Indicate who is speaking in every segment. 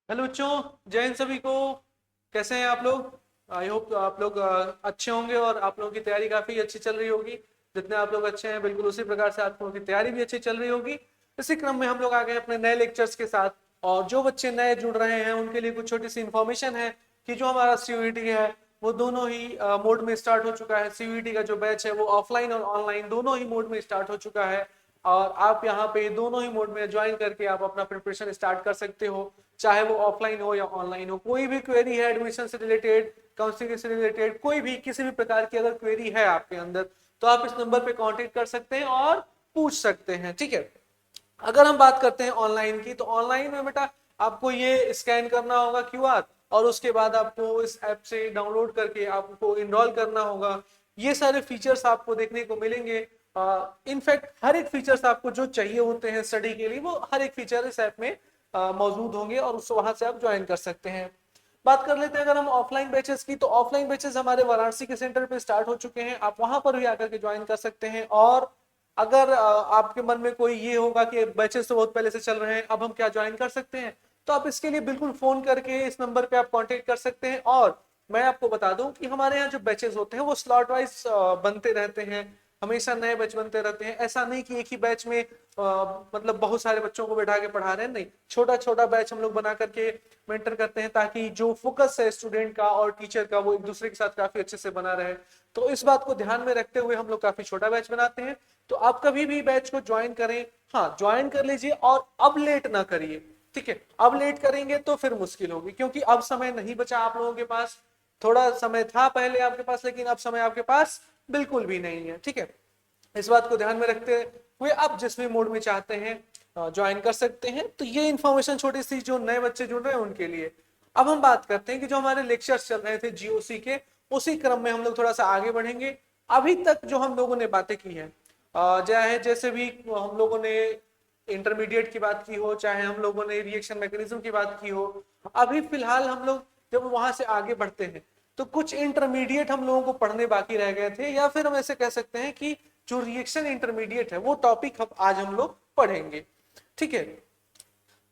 Speaker 1: Hello बच्चों, जय हिंद सभी को। कैसे हैं आप लोग? आई होप आप लोग अच्छे होंगे और आप लोगों की तैयारी काफ़ी अच्छी चल रही होगी। जितने आप लोग अच्छे हैं बिल्कुल उसी प्रकार से आप लोगों की तैयारी भी अच्छी चल रही होगी। इसी क्रम में हम लोग आ गए अपने नए लेक्चर्स के साथ। और जो बच्चे नए जुड़ रहे हैं उनके लिए कुछ छोटी सी इन्फॉर्मेशन है कि जो हमारा सीयूईटी है वो दोनों ही मोड में स्टार्ट हो चुका है। सीयूईटी का जो बैच है वो ऑफलाइन और ऑनलाइन दोनों ही मोड में स्टार्ट हो चुका है। और आप यहाँ पे दोनों ही मोड में ज्वाइन करके आप अपना प्रिपरेशन स्टार्ट कर सकते हो, चाहे वो ऑफलाइन हो या ऑनलाइन हो। कोई भी क्वेरी है एडमिशन से रिलेटेड, काउंसलिंग से रिलेटेड, कोई भी किसी भी प्रकार की अगर क्वेरी है आपके अंदर तो आप इस नंबर पे कांटेक्ट कर सकते हैं और पूछ सकते हैं। ठीक है। अगर हम बात करते हैं ऑनलाइन की, तो ऑनलाइन में बेटा आपको ये स्कैन करना होगा क्यूआर, और उसके बाद आपको इस ऐप से डाउनलोड करके आपको इनरोल करना होगा। ये सारे फीचर्स आपको देखने को मिलेंगे। इनफैक्ट हर एक फीचर्स आपको जो चाहिए होते हैं स्टडी के लिए, वो हर एक फीचर इस ऐप में मौजूद होंगे और उस वहां से आप ज्वाइन कर सकते हैं। बात कर लेते हैं अगर हम ऑफलाइन बैचेस की, तो ऑफलाइन बैचेस हमारे वाराणसी के सेंटर पे स्टार्ट हो चुके हैं। आप वहां पर भी आकर के ज्वाइन कर सकते हैं। और अगर आपके मन में कोई ये होगा कि बैचेस तो बहुत पहले से चल रहे हैं, अब हम क्या ज्वाइन कर सकते हैं, तो आप इसके लिए बिल्कुल फोन करके इस नंबर पे आप कांटेक्ट कर सकते हैं। और मैं आपको बता दूं कि हमारे यहाँ जो बैचेस होते हैं वो स्लॉट वाइज बनते रहते हैं। हमेशा नए बैच बनते रहते हैं। ऐसा नहीं कि एक ही बैच में मतलब बहुत सारे बच्चों को बैठा के पढ़ा रहे हैं, नहीं, छोटा छोटा बैच हम लोग बना करके मेंटर करते हैं, ताकि जो फोकस है स्टूडेंट का और टीचर का वो एक दूसरे के साथ काफी अच्छे से बना रहे। तो इस बात को ध्यान में रखते हुए हम लोग काफी छोटा बैच बनाते हैं। तो आप कभी भी बैच को ज्वाइन करें, हाँ ज्वाइन कर लीजिए, और अब लेट ना करिए। ठीक है, अब लेट करेंगे तो फिर मुश्किल होगी, क्योंकि अब समय नहीं बचा आप लोगों के पास। थोड़ा समय था पहले आपके पास, लेकिन अब समय आपके पास बिल्कुल भी नहीं है। ठीक है, इस बात को ध्यान में रखते हुए आप जिस भी मोड में चाहते हैं ज्वाइन कर सकते हैं। तो ये इन्फॉर्मेशन छोटी सी जो नए बच्चे जुड़ रहे हैं उनके लिए। अब हम बात करते हैं कि जो हमारे लेक्चर्स चल रहे थे जीओसी के, उसी क्रम में हम लोग थोड़ा सा आगे बढ़ेंगे। अभी तक जो हम लोगों ने बातें की हैं, चाहे जैसे भी हम लोगों ने इंटरमीडिएट की बात की हो, चाहे हम लोगों ने रिएक्शन मैकेनिज्म की बात की हो, अभी फिलहाल हम लोग जब वहां से आगे बढ़ते हैं तो कुछ इंटरमीडिएट हम लोगों को पढ़ने बाकी रह गए थे, या फिर हम ऐसे कह सकते हैं कि जो रिएक्शन इंटरमीडिएट है वो टॉपिक आज हम लोग पढ़ेंगे। ठीक है,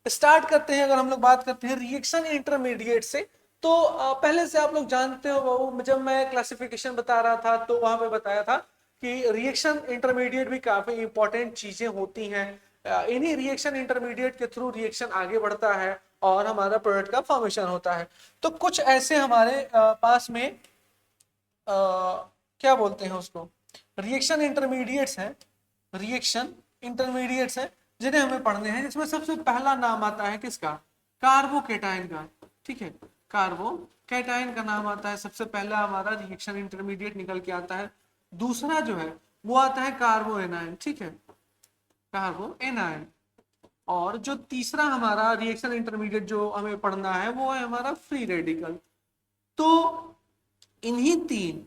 Speaker 1: स्टार्ट करते हैं। अगर हम लोग बात करते हैं रिएक्शन इंटरमीडिएट से, तो पहले से आप लोग जानते हो, जब मैं क्लासिफिकेशन बता रहा था तो वहां पे बताया था कि रिएक्शन इंटरमीडिएट भी काफी इंपॉर्टेंट चीजें होती हैं। इन्हीं रिएक्शन इंटरमीडिएट के थ्रू रिएक्शन आगे बढ़ता है और हमारा प्रोडक्ट का फॉर्मेशन होता है। तो कुछ ऐसे हमारे पास में क्या बोलते हैं उसको, रिएक्शन इंटरमीडिएट्स हैं, रिएक्शन इंटरमीडिएट्स हैं जिन्हें हमें पढ़ने हैं, जिसमें सबसे पहला नाम आता है किसका, कार्बोकेटाइन का। ठीक है, कार्बोकेटाइन का नाम आता है सबसे पहला, हमारा रिएक्शन इंटरमीडिएट निकल के आता है। दूसरा जो है वो आता है कार्बोएनाइन। ठीक है, कार्बोएनाइन। और जो तीसरा हमारा रिएक्शन इंटरमीडिएट जो हमें पढ़ना है वो है हमारा फ्री रेडिकल। तो इन्हीं तीन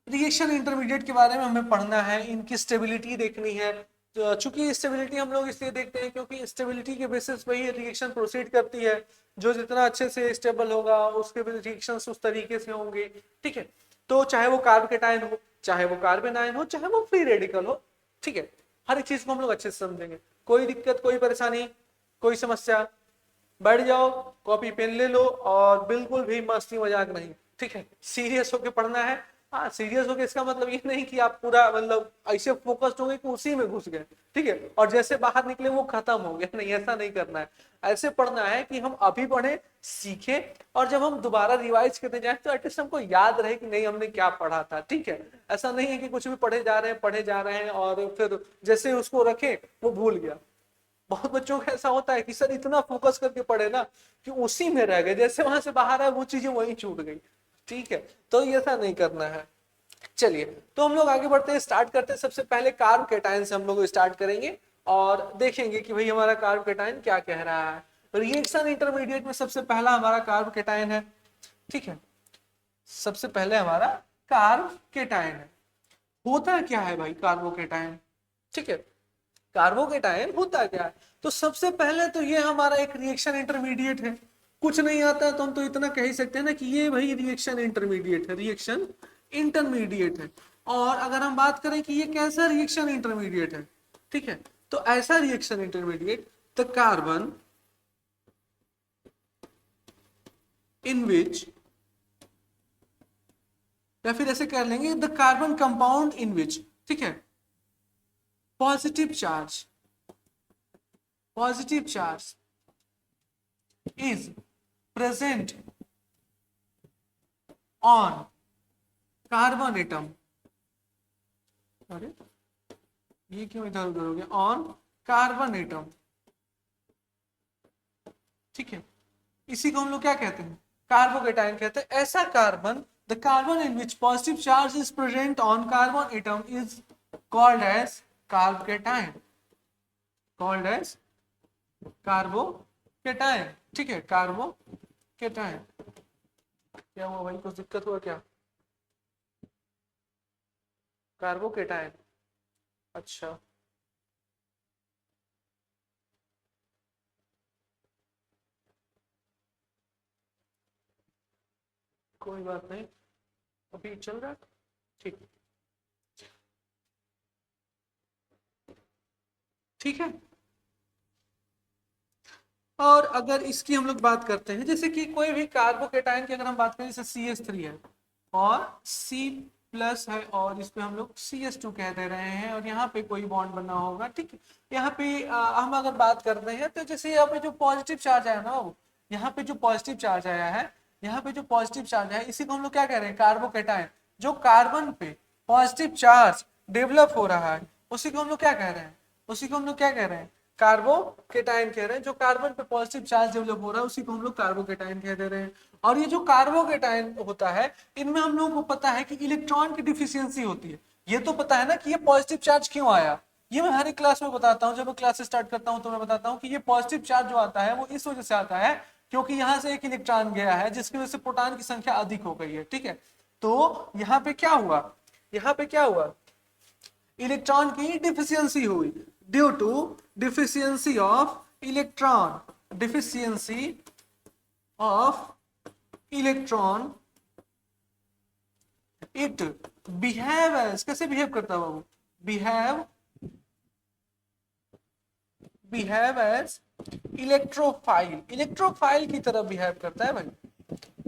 Speaker 1: रिएक्शन इंटरमीडिएट के बारे में हमें पढ़ना है, इनकी स्टेबिलिटी देखनी है। तो चूंकि स्टेबिलिटी हम लोग इसलिए देखते हैं क्योंकि स्टेबिलिटी के बेसिस पे ही रिएक्शन प्रोसीड करती है। जो जितना अच्छे से स्टेबल होगा उसके भी रिएक्शंस उस तरीके से होंगे। ठीक है, तो चाहे वो कार्बोकेटाइन हो, चाहे वो कार्बेनाइन हो, चाहे वो फ्री रेडिकल हो, ठीक है, हर एक चीज को हम लोग अच्छे से समझेंगे। कोई दिक्कत, कोई परेशानी, कोई समस्या, बैठ जाओ, कॉपी पेन ले लो, और बिल्कुल भी मस्ती मजाक नहीं। ठीक है, सीरियस होके पढ़ना है। हाँ, सीरियस होके इसका मतलब ये नहीं कि आप पूरा मतलब ऐसे फोकस्ड होंगे कि उसी में घुस गए, ठीक है, और जैसे बाहर निकले वो खत्म हो गया, नहीं, ऐसा नहीं करना है। ऐसे पढ़ना है कि हम अभी पढ़े, सीखे, और जब हम दोबारा रिवाइज करने जाए तो एटलीस्ट हमको याद रहे कि नहीं हमने क्या पढ़ा था। ठीक है, ऐसा नहीं है कि कुछ भी पढ़े जा रहे हैं और फिर जैसे उसको रखे वो भूल गया। बहुत बच्चों का ऐसा होता है कि सर इतना फोकस करके पढ़े ना कि उसी में रह गए, जैसे वहां से बाहर आए वो चीजें वहीं छूट गई। ठीक है, तो ऐसा नहीं करना है। चलिए, तो हम लोग आगे बढ़ते हैं, स्टार्ट करते हैं। सबसे पहले कार्ब कैटायन से हम लोग स्टार्ट करेंगे और देखेंगे कि भाई हमारा कार्ब कैटायन क्या कह रहा है। रिएक्शन इंटरमीडिएट में सबसे पहला हमारा कार्ब कैटायन है। ठीक है, सबसे पहले हमारा कार्ब कैटायन है। होता क्या है भाई कार्बोकेटायन? ठीक है, कार्बोकेटायन होता क्या है? तो सबसे पहले तो ये हमारा एक रिएक्शन इंटरमीडिएट है। कुछ नहीं आता तो हम तो इतना कह ही सकते हैं ना कि ये भाई रिएक्शन इंटरमीडिएट है, रिएक्शन इंटरमीडिएट है। और अगर हम बात करें कि ये कैसा रिएक्शन इंटरमीडिएट है, ठीक है, तो ऐसा reaction intermediate, the carbon in which, या फिर ऐसे कर लेंगे the carbon compound in which, ठीक है, positive charge is present on carbon atom, अरे ये क्यों इधर उधर हो गया, ऑन कार्बन एटम, ठीक है, इसी को हम लोग क्या कहते हैं, कार्बोकेटाइन कहते हैं। ऐसा carbon, the carbon in which positive charge is present on carbon atom is called as carbocation, called as carbocation, ठीक है, कार्बोकेटाइन। क्या हुआ भाई, कुछ दिक्कत हुआ क्या? कार्बोकेटाइन, अच्छा कोई बात नहीं, अभी चल रहा है, ठीक, ठीक है। और अगर इसकी हम लोग बात करते हैं, जैसे कि कोई भी कार्बोकेटाइन की अगर हम बात करें, जैसे CH3 है और C+ है और इस पे हम लोग CH2 कह दे रहे हैं और यहाँ पे कोई बॉन्ड बना होगा, ठीक है। यहाँ पे हम अगर बात करते हैं तो जैसे यहाँ पे जो पॉजिटिव चार्ज आया ना, यहाँ पे जो पॉजिटिव चार्ज आया है, यहाँ पे जो पॉजिटिव चार्ज है, इसी को हम लोग क्या कह रहे हैं, कार्बोकेटाइन। जो कार्बन पे पॉजिटिव चार्ज डेवलप हो रहा है उसी को हम लोग क्या कह रहे हैं, उसी को हम लोग क्या कह रहे हैं, कार्बोकेटाइन कह रहे हैं। जो कार्बन पे पॉजिटिव चार्ज डेवलप हो रहा है उसी को हम लोग कार्बोकेटाइन कह दे रहे हैं। और ये जो कार्बोकेटाइन होता है, इनमें हम लोगों को पता है कि इलेक्ट्रॉन की डिफिशियंसी होती है। ये तो पता है ना कि ये पॉजिटिव चार्ज क्यों आया, ये मैं हर एक क्लास में बताता हूँ। जब मैं क्लास स्टार्ट करता हूँ तो मैं बताता हूँ कि ये पॉजिटिव चार्ज जो आता है वो इस वजह से आता है क्योंकि यहाँ से एक इलेक्ट्रॉन गया है जिसकी वजह से प्रोटॉन की संख्या अधिक हो गई है, ठीक है। तो यहाँ पे क्या हुआ, यहाँ पे क्या हुआ, इलेक्ट्रॉन की डिफिशियंसी हुई due to deficiency of electron, deficiency of electron it behave as, कैसे बिहेव करता है बाबू, बिहेव एज इलेक्ट्रोफाइल, इलेक्ट्रोफाइल की तरह बिहेव करता है भाई।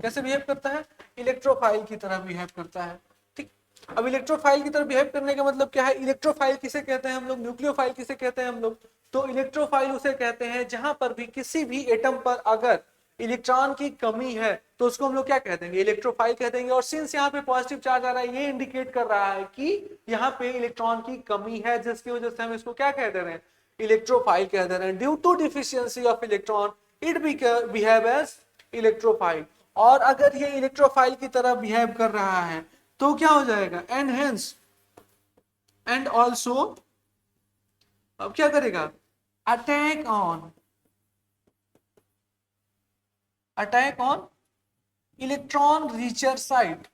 Speaker 1: कैसे बिहेव करता है, इलेक्ट्रोफाइल की तरह बिहेव करता है, ठीक। अब इलेक्ट्रोफाइल की तरह बिहेव करने का मतलब क्या है, इलेक्ट्रोफाइल किसे कहते हैं हम लोग, न्यूक्लियोफाइल किसे कहते हैं हम लोग। तो इलेक्ट्रोफाइल उसे कहते हैं जहां पर भी किसी भी एटम पर अगर इलेक्ट्रॉन की कमी है तो उसको हम लोग क्या कह देंगे, इलेक्ट्रोफाइल कह देंगे। और सिंस यहाँ पे पॉजिटिव चार्ज आ रहा है, ये इंडिकेट कर रहा है कि यहाँ पे इलेक्ट्रॉन की कमी है, जिसकी वजह से हम इसको क्या कह दे रहे हैं, इलेक्ट्रोफाइल कह दे रहे हैं। Due to deficiency of electron it behave as electrophile. और अगर ये इलेक्ट्रोफाइल की तरह बिहेव कर रहा है तो क्या हो जाएगा, एंड हेंस एंड ऑल्सो, अब क्या करेगा, attack on electron richer site,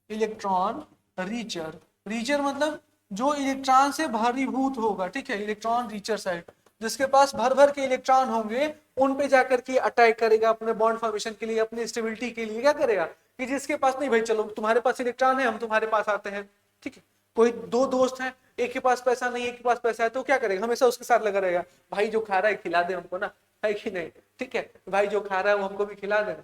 Speaker 1: electron richer, richer मतलब जो इलेक्ट्रॉन से भरीभूत होगा, ठीक है, इलेक्ट्रॉन रीचर साइट, जिसके पास भर भर के इलेक्ट्रॉन होंगे उन पे जाकर के अटैक करेगा अपने बॉन्ड फॉर्मेशन के लिए, अपनी स्टेबिलिटी के लिए। क्या करेगा कि जिसके पास नहीं, भाई चलो तुम्हारे पास इलेक्ट्रॉन है, हम तुम्हारे पास आते हैं, ठीक है। कोई दो दोस्त हैं, एक के पास पैसा नहीं, एक के पास पैसा है, तो क्या करेगा, हमेशा उसके साथ लगा रहेगा, भाई जो खा रहा है खिला दे हमको ना, है कि नहीं, ठीक है, भाई जो खा रहा है वो हमको भी खिला दे,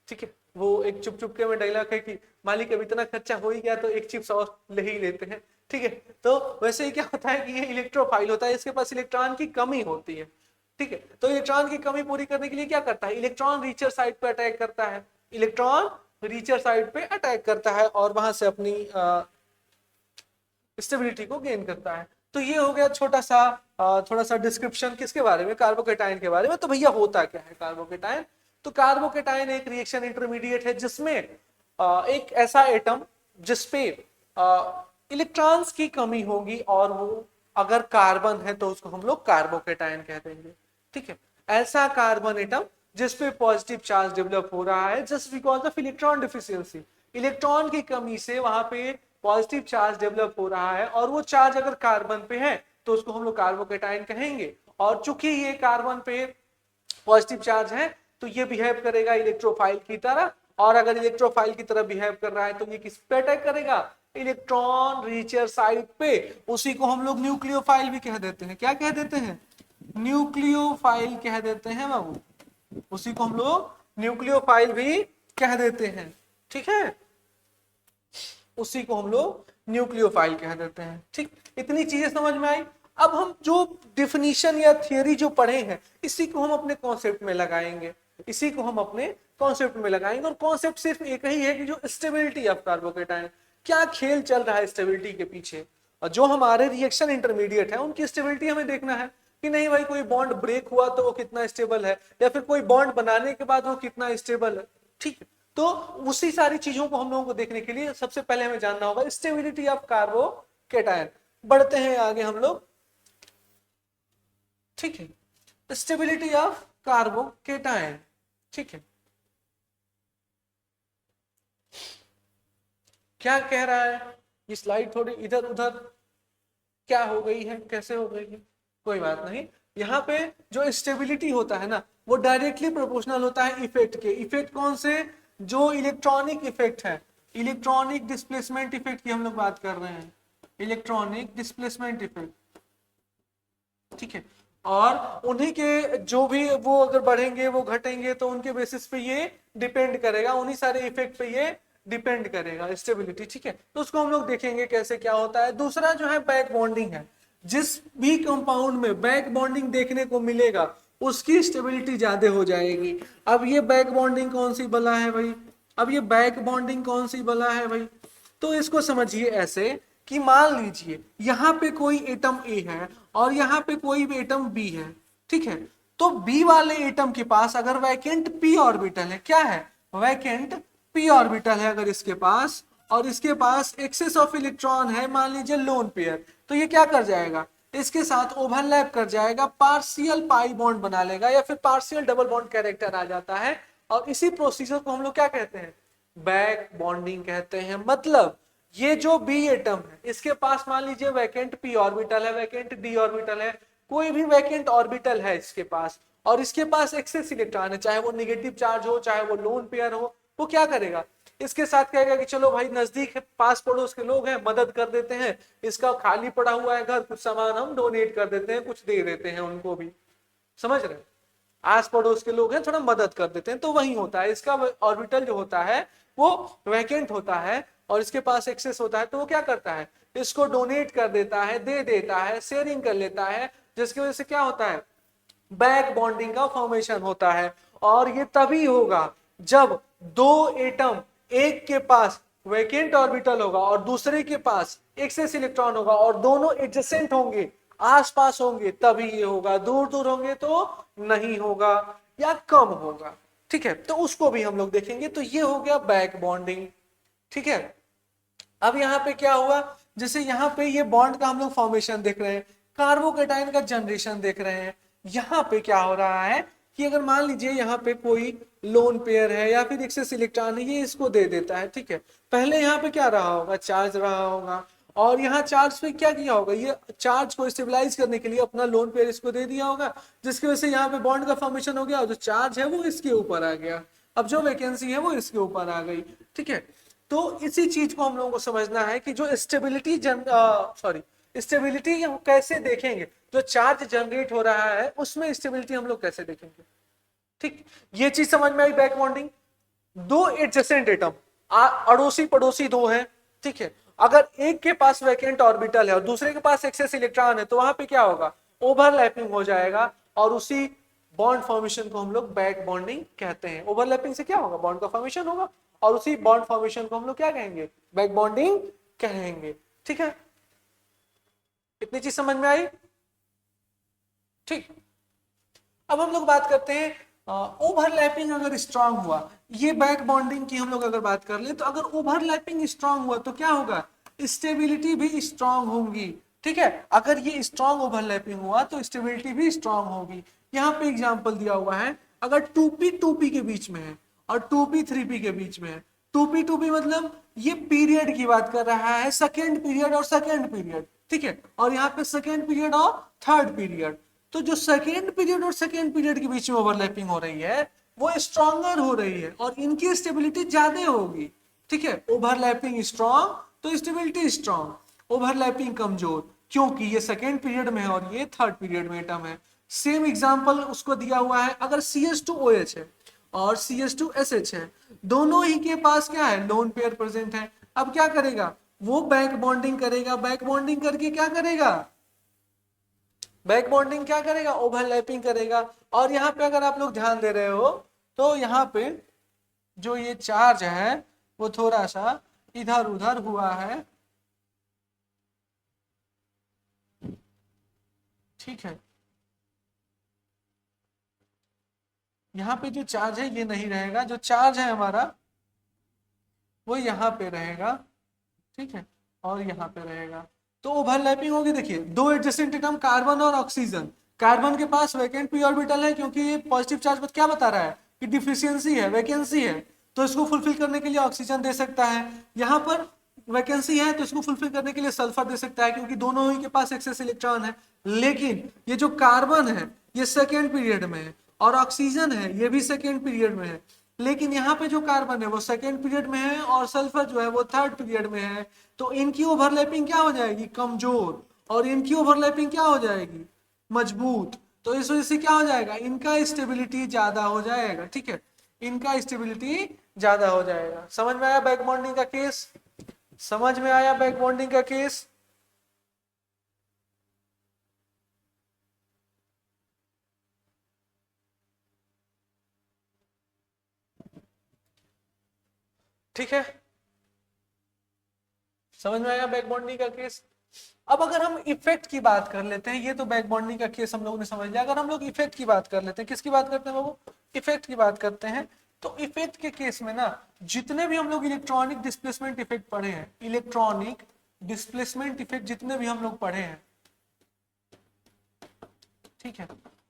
Speaker 1: ठीक है। वो एक चुप चुपके में डायलॉग है कि मालिक अब इतना खर्चा हो ही गया तो एक चिप्स और ले ही लेते हैं, ठीक है। तो वैसे ही क्या होता है कि ये इलेक्ट्रोफाइल होता है, इसके पास इलेक्ट्रॉन की कमी होती है, ठीक है। तो इलेक्ट्रॉन की कमी पूरी करने के लिए क्या करता है, इलेक्ट्रॉन रीचर साइट पे अटैक करता है, इलेक्ट्रॉन रीचर साइट पे अटैक करता है और वहां से अपनी स्टेबिलिटी को गेन करता है। तो ये हो गया छोटा सा थोड़ा सा डिस्क्रिप्शन किसके बारे में, कार्बोकेटाइन के बारे में। तो भैया होता क्या है कार्बोकेटाइन, तो कार्बोकेटाइन एक रिएक्शन इंटरमीडिएट है जिसमें एक ऐसा एटम जिसपे इलेक्ट्रॉन्स की कमी होगी और वो अगर कार्बन है तो उसको हम लोग कार्बोकेटाइन कह देंगे, ठीक है। ऐसा कार्बन एटम जिसपे पॉजिटिव चार्ज डेवलप हो रहा है just because of electron deficiency, electron की कमी से वहां पे पॉजिटिव चार्ज डेवलप हो रहा है और वो चार्ज अगर कार्बन पे है तो उसको हम लोग कार्बोकेटाइन कहेंगे। और चूंकि ये कार्बन पे पॉजिटिव चार्ज है तो ये बिहेव करेगा इलेक्ट्रोफाइल की तरह, और अगर इलेक्ट्रोफाइल की तरह बिहेव कर रहा है तो ये किस पे अटैक करेगा, इलेक्ट्रॉन रीचर साइट पे। उसी को हम लोग न्यूक्लियोफाइल भी कह देते हैं, क्या कह देते हैं, न्यूक्लियोफाइल कह देते हैं बाबू, उसी को हम लोग न्यूक्लियोफाइल भी कह देते हैं, ठीक है, उसी को हम लोग न्यूक्लियोफाइल कह देते हैं। ठीक, इतनी चीजें समझ में आई। अब हम जो डिफिनीशन या थियरी जो पढ़े हैं इसी को हम अपने कॉन्सेप्ट में लगाएंगे, इसी को हम अपने कॉन्सेप्ट में लगाएंगे। और कॉन्सेप्ट सिर्फ एक ही है कि जो स्टेबिलिटी ऑफ कार्बोकेटाइन, क्या खेल चल रहा है स्टेबिलिटी के पीछे, और जो हमारे रिएक्शन इंटरमीडिएट है उनकी स्टेबिलिटी हमें देखना है कि नहीं भाई कोई बॉन्ड ब्रेक हुआ तो वो कितना स्टेबल है, या फिर कोई बॉन्ड बनाने के बाद वो कितना स्टेबल है। ठीक है, तो उसी सारी चीजों को हम लोगों को देखने के लिए सबसे पहले हमें जानना होगा स्टेबिलिटी ऑफ कार्बोकेटाइन। बढ़ते हैं आगे हम लोग। ठीक है, स्टेबिलिटी ऑफ कार्बोकेटाइन। ठीक है, क्या कह रहा है, ये स्लाइड थोड़ी इधर उधर क्या हो गई है, कैसे हो गई है, कोई बात नहीं। यहाँ पे जो स्टेबिलिटी होता है ना वो डायरेक्टली प्रोपोर्शनल होता है इफेक्ट के। इफेक्ट कौन से, जो इलेक्ट्रॉनिक इफेक्ट है, इलेक्ट्रॉनिक डिस्प्लेसमेंट इफेक्ट की हम लोग बात कर रहे हैं, इलेक्ट्रॉनिक डिस्प्लेसमेंट इफेक्ट। ठीक है, और उन्हीं के जो भी वो अगर बढ़ेंगे वो घटेंगे तो उनके बेसिस पे ये डिपेंड करेगा, उन्हीं सारे इफेक्ट पे ये डिपेंड करेगा स्टेबिलिटी। ठीक है, तो उसको हम लोग देखेंगे कैसे क्या होता है। दूसरा जो है बैक बॉन्डिंग है, जिस भी कंपाउंड में बैक बॉन्डिंग देखने को मिलेगा उसकी स्टेबिलिटी ज्यादा हो जाएगी। अब ये बैक बॉन्डिंग कौन सी बला है भाई, अब ये बैक बॉन्डिंग कौन सी बला है भाई, तो इसको समझिए ऐसे कि मान लीजिए यहाँ पे कोई एटम ए है और यहाँ पे कोई भी एटम बी है। ठीक है, तो बी वाले एटम के पास अगर वैकेंट पी ऑर्बिटल है, क्या है, वैकेंट पी ऑर्बिटल है अगर इसके पास, और इसके पास एक्सेस ऑफ इलेक्ट्रॉन है मान लीजिए लोन पेयर, तो ये क्या कर जाएगा, इसके साथ ओवरलैप कर जाएगा, पार्शियल पाई बॉन्ड बना लेगा या फिर पार्शियल डबल बॉन्ड कैरेक्टर आ जाता है। और इसी प्रोसीजर को हम लोग क्या कहते हैं, बैक बॉन्डिंग कहते हैं। मतलब ये जो बी एटम है इसके पास मान लीजिए वैकेंट पी ऑर्बिटल है, वैकेंट डी ऑर्बिटल है, कोई भी वैकेंट ऑर्बिटल है इसके पास, और इसके पास एक्सेस इलेक्ट्रॉन है, चाहे वो नेगेटिव चार्ज हो चाहे वो लोन पेयर हो, वो क्या करेगा, इसके साथ कहेगा कि चलो भाई नजदीक है, पास पड़ोस के लोग हैं, मदद कर देते हैं, इसका खाली पड़ा हुआ है घर, कुछ सामान हम डोनेट कर देते हैं, कुछ दे देते हैं उनको भी, समझ रहे हैं, आस पड़ोस के लोग हैं थोड़ा मदद कर देते हैं। तो वही होता है, इसका ऑर्बिटल जो होता है वो वैकेंट होता है और इसके पास एक्सेस होता है, तो वो क्या करता है, इसको डोनेट कर देता है, दे देता है, शेयरिंग कर लेता है, जिसकी वजह से क्या होता है, बैक बॉन्डिंग का फॉर्मेशन होता है। और ये तभी होगा जब दो एटम, एक के पास वैकेंट ऑर्बिटल होगा और दूसरे के पास एक्सेस इलेक्ट्रॉन होगा और दोनों एडजेसेंट होंगे, आसपास होंगे, तभी ये होगा, दूर दूर होंगे तो नहीं होगा या कम होगा। ठीक है, तो उसको भी हम लोग देखेंगे। तो ये हो गया बैक बॉन्डिंग। ठीक है, अब यहाँ पे क्या हुआ, जैसे यहाँ पे ये बॉन्ड का हम लोग फॉर्मेशन देख रहे हैं, कार्बोकेटाइन का जनरेशन देख रहे हैं। यहाँ पे क्या हो रहा है कि अगर मान लीजिए यहाँ पे कोई लोन पेयर है या फिर एक्सेस इलेक्ट्रॉन है, ये इसको दे देता है। ठीक है, पहले यहाँ पे क्या रहा होगा, चार्ज रहा होगा, और यहाँ चार्ज पे क्या किया होगा, ये चार्ज को स्टेबलाइज करने के लिए अपना लोन पेयर इसको दे दिया होगा, जिसकी वजह से यहाँ पे बॉन्ड का फॉर्मेशन हो गया और जो चार्ज है वो इसके ऊपर आ गया, अब जो वैकेंसी है वो इसके ऊपर आ गई। ठीक है, तो इसी चीज को हम लोगों को समझना है कि जो स्टेबिलिटी स्टेबिलिटी हम कैसे देखेंगे, जो चार्ज जनरेट हो रहा है उसमें स्टेबिलिटी हम लोग कैसे देखेंगे। ठीक, ये चीज समझ में आई। बैक बॉन्डिंग, दो एडजेसेंट एटम, अड़ोसी पड़ोसी दो हैं। ठीक है, अगर एक के पास वैकेंट ऑर्बिटल है और दूसरे के पास एक्सेस इलेक्ट्रॉन है तो वहां पे क्या होगा, ओवरलैपिंग हो जाएगा, और उसी बॉन्ड फॉर्मेशन को हम लोग बैक बॉन्डिंग कहते हैं। ओवरलैपिंग से क्या होगा, बॉन्ड का फॉर्मेशन होगा, और उसी बॉन्ड फॉर्मेशन को हम लोग क्या कहेंगे, बैक बॉन्डिंग कहेंगे। ठीक है, इतनी चीज समझ में आई। ठीक, अब हम लोग बात करते हैं ओवरलैपिंग अगर स्ट्रांग हुआ, ये बैक बॉन्डिंग की हम लोग अगर बात कर ले, तो अगर ओवरलैपिंग स्ट्रांग हुआ तो क्या होगा, स्टेबिलिटी भी स्ट्रांग होगी। ठीक है, अगर ये स्ट्रांग ओवरलैपिंग हुआ तो स्टेबिलिटी भी स्ट्रांग होगी। यहाँ पे एग्जांपल दिया हुआ है, अगर 2p के बीच में है और 2p 3p के बीच में है, 2p मतलब ये पीरियड की बात कर रहा है, सेकेंड पीरियड और सेकेंड पीरियड। ठीक है, और यहाँ पे सेकेंड पीरियड और थर्ड पीरियड, तो जो सेकेंड पीरियड और सेकेंड पीरियड के बीच में ओवरलैपिंग हो रही है वो स्ट्रॉन्गर हो रही है और इनकी स्टेबिलिटी ज्यादा होगी। ठीक है, ओवरलैपिंग स्ट्रॉन्ग तो स्टेबिलिटी स्ट्रॉन्ग, ओवरलैपिंग कमजोर, क्योंकि ये सेकेंड पीरियड में है और ये थर्ड पीरियड में एटम है। सेम एग्जांपल उसको दिया हुआ है, अगर CH2OH है और CH2SH है, दोनों ही के पास क्या है, लोन पेयर प्रेजेंट है। अब क्या करेगा, वो बैक बॉन्डिंग करेगा, बैक बॉन्डिंग करके क्या करेगा, बैक बॉन्डिंग क्या करेगा, ओवरलैपिंग करेगा। और यहाँ पे अगर आप लोग ध्यान दे रहे हो तो यहाँ पे जो ये चार्ज है वो थोड़ा सा इधर उधर हुआ है, ठीक है। यहाँ पे जो चार्ज है ये नहीं रहेगा, जो चार्ज है हमारा वो यहाँ पे रहेगा, ठीक है, और यहाँ पे रहेगा। तो ओवरलैपिंग होगी, देखिए दो एडजेसेंट एटम कार्बन और ऑक्सीजन, कार्बन के पास वैकेंट पी ऑर्बिटल है क्योंकि ये पॉजिटिव चार्ज पर क्या बता रहा है कि डिफिशियंसी है, वैकेंसी है, तो इसको फुलफिल करने के लिए ऑक्सीजन दे सकता है। यहाँ पर वैकेंसी है तो इसको फुलफिल करने के लिए सल्फर दे सकता है क्योंकि दोनों ही के पास एक्सेस इलेक्ट्रॉन है। लेकिन ये जो कार्बन है ये सेकेंड पीरियड में है और ऑक्सीजन है ये भी सेकेंड पीरियड में है। लेकिन यहाँ पे जो कार्बन है वो सेकेंड पीरियड में है और सल्फर जो है वो थर्ड पीरियड में है, तो इनकी ओवरलैपिंग क्या हो जाएगी, कमजोर, और इनकी ओवरलैपिंग क्या हो जाएगी, मजबूत। तो इस वजह से क्या हो जाएगा, इनका स्टेबिलिटी ज्यादा हो जाएगा, ठीक है, इनका स्टेबिलिटी ज्यादा हो जाएगा। समझ में आया बैक बॉन्डिंग का केस, समझ में आया बैक बॉन्डिंग का केस। ठीक है, समझ में आया बैक बॉन्डिंग का केस। अब अगर हम इफेक्ट की बात कर लेते हैं, ये तो बैक बॉन्डिंग का केस हम लोगों ने समझ लिया। अगर हम लोग इफेक्ट की बात कर लेते हैं, किसकी बात करते हैं बाबू, इफेक्ट की बात करते हैं, तो इफेक्ट के केस में ना जितने भी हम लोग इलेक्ट्रॉनिक डिस्प्लेसमेंट इफेक्ट पढ़े हैं, इलेक्ट्रॉनिक डिस्प्लेसमेंट इफेक्ट जितने भी हम लोग पढ़े हैं, ठीक है,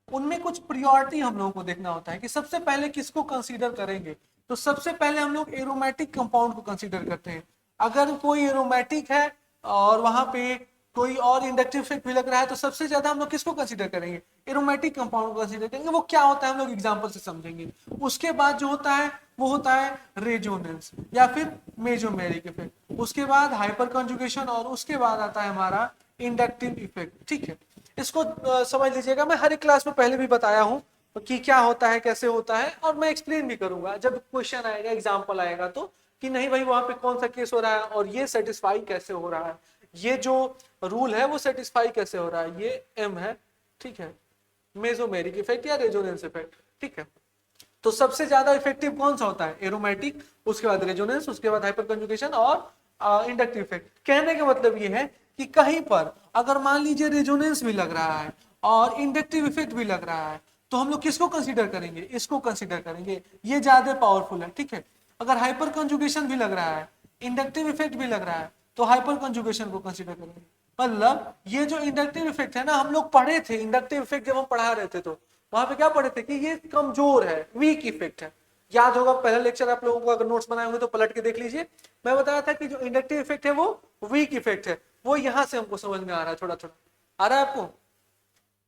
Speaker 1: उनमें कुछ प्रियोरिटी हम लोगों को देखना होता है कि सबसे पहले किसको कंसीडर करेंगे। तो सबसे पहले हम लोग एरोमेटिक कंपाउंड को कंसीडर करते हैं। अगर कोई एरोमेटिक है और वहां पे कोई और इंडक्टिव इफेक्ट भी लग रहा है तो सबसे ज्यादा हम लोग किसको कंसीडर करेंगे, एरोमेटिक कंपाउंड को कंसीडर करेंगे। वो क्या होता है हम लोग एग्जांपल से समझेंगे। उसके बाद जो होता है वो होता है रेजोनेंस या फिर मेसोमेरिक इफेक्ट, उसके बाद हाइपर कंजुगेशन और उसके बाद आता है हमारा इंडक्टिव इफेक्ट, ठीक है। इसको समझ लीजिएगा, मैं हर एक क्लास में पहले भी बताया हूं कि क्या होता है, कैसे होता है, और मैं एक्सप्लेन भी करूंगा जब क्वेश्चन आएगा, एग्जांपल आएगा तो, कि नहीं भाई वहां पे कौन सा केस हो रहा है और ये सेटिस्फाई कैसे हो रहा है, ये जो रूल है वो सेटिस्फाई कैसे हो रहा है, ये एम है, ठीक है, मेसोमेरिक इफेक्ट या रेजोनेंस इफेक्ट, ठीक है। तो सबसे ज्यादा इफेक्टिव कौन सा होता है, एरोमेटिक, उसके बाद रेजोनेंस, उसके बाद हाइपर कंजुगेशन और इंडक्टिव इफेक्ट। कहने का मतलब ये है कि कहीं पर अगर मान लीजिए रेजोनेंस भी लग रहा है और इंडक्टिव इफेक्ट भी लग रहा है तो हम लोग किसको कंसीडर करेंगे, इसको कंसीडर करेंगे, ये ज्यादा पावरफुल है, ठीक है। अगर हाइपर कंजुगेशन भी लग रहा है, इंडक्टिव इफेक्ट भी लग रहा है तो हाइपर कंजुगेशन को कंसीडर करेंगे। मतलब ये जो इंडक्टिव इफेक्ट है ना, हम लोग पढ़े थे इंडक्टिव इफेक्ट जब हम पढ़ा रहे थे तो वहां पे क्या पढ़े थे कि ये कमजोर है, वीक इफेक्ट है। याद होगा पहला लेक्चर आप लोगों को अगर नोट्स बनाए होंगे तो पलट के देख लीजिए, मैं बताया था कि जो इंडक्टिव इफेक्ट है वो वीक इफेक्ट है। वो यहां से हमको समझ में आ रहा है, थोड़ा थोड़ा आ रहा है आपको,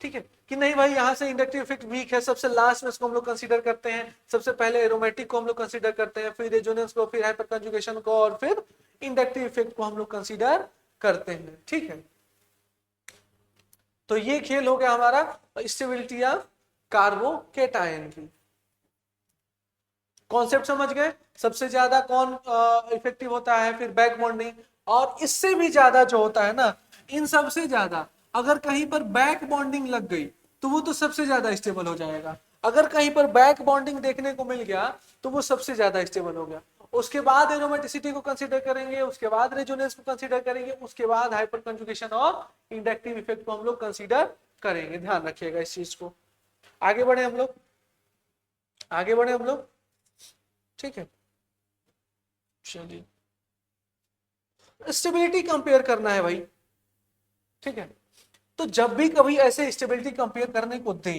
Speaker 1: ठीक है, कि नहीं भाई यहाँ से इंडक्टिव इफेक्ट वीक है, सबसे लास्ट में इसको हम लोग कंसीडर करते हैं। सबसे पहले एरोमेटिक को हम लोग कंसीडर करते हैं, फिर रेजोनेंस को, फिर हाइपर कंजुगेशन को, और फिर इंडक्टिव इफेक्ट को हम लोग कंसीडर करते हैं, ठीक है। तो ये खेल हो गया हमारा स्टेबिलिटी ऑफ कार्बोकेटायन की। कॉन्सेप्ट समझ गए, सबसे ज्यादा कौन इफेक्टिव होता है, फिर बैक बॉन्डिंग, और इससे भी ज्यादा जो होता है ना, इन सबसे ज्यादा अगर कहीं पर बैक बॉन्डिंग लग गई तो वो तो सबसे ज्यादा स्टेबल हो जाएगा। अगर कहीं पर बैक बॉन्डिंग देखने को मिल गया तो वो सबसे ज्यादा स्टेबल हो गया। उसके बाद एरोमेटिसिटी को कंसीडर करेंगे, उसके बाद रेजोनेंस को कंसीडर करेंगे, उसके बाद हाइपर कंजुगेशन और इंडक्टिव इफेक्ट को हम लोग कंसीडर करेंगे। ध्यान रखिएगा इस चीज को। आगे बढ़े हम लोग, आगे बढ़े हम लोग, ठीक है। चलिए, स्टेबिलिटी कंपेयर करना है भाई, ठीक है। तो जब भी कभी ऐसे स्टेबिलिटी कंपेयर करने को दे